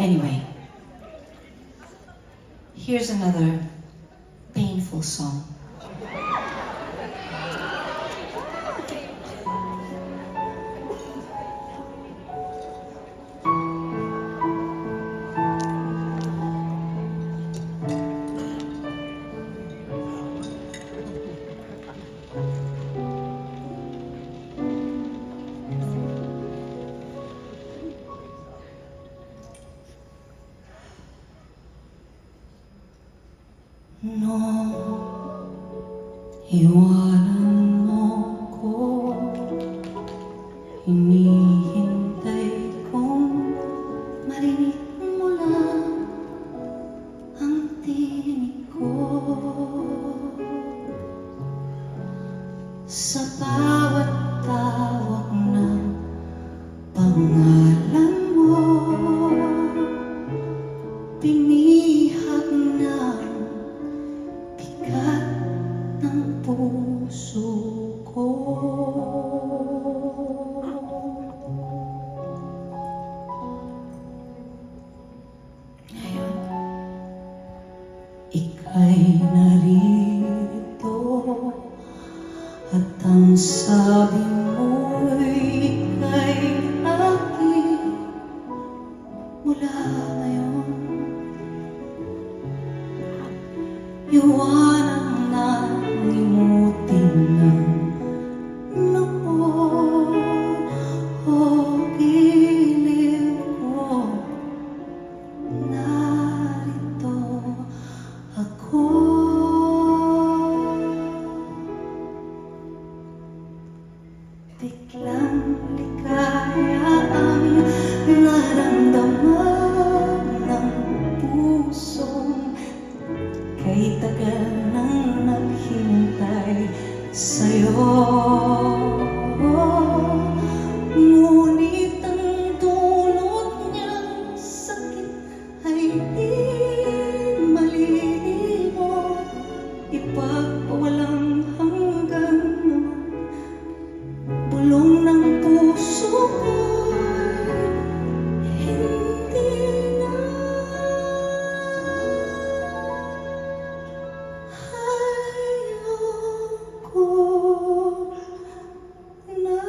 Anyway, here's another painful song. Nung iwanan mo ko, hinihintay kong marinig mo lang ang tinig ko. Sa bawat tawag ng pangalan mo, binihag ng bigat ng puso ko. Ngayon, ika'y narito at ang sabi mo'y ika'y akin mula ngayon. Iwanan na limutin ng loob o giliw ko. Narito ako. Biglang ligaya ang naramdaman ng pusong kay tagal nang naghintay sa'yo. Ngunit ang dulot niyang sakit ay di malilimot. Ipagpawalang hanggan bulong ng puso ko'y hindi na ayoko na.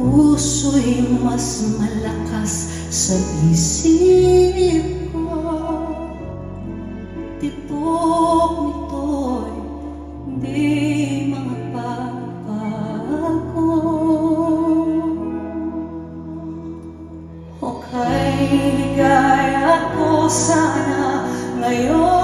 Puso'y mas malakas sa isip ko. Tibok nito'y di makapabago. O kay ligaya ko sana ngayon.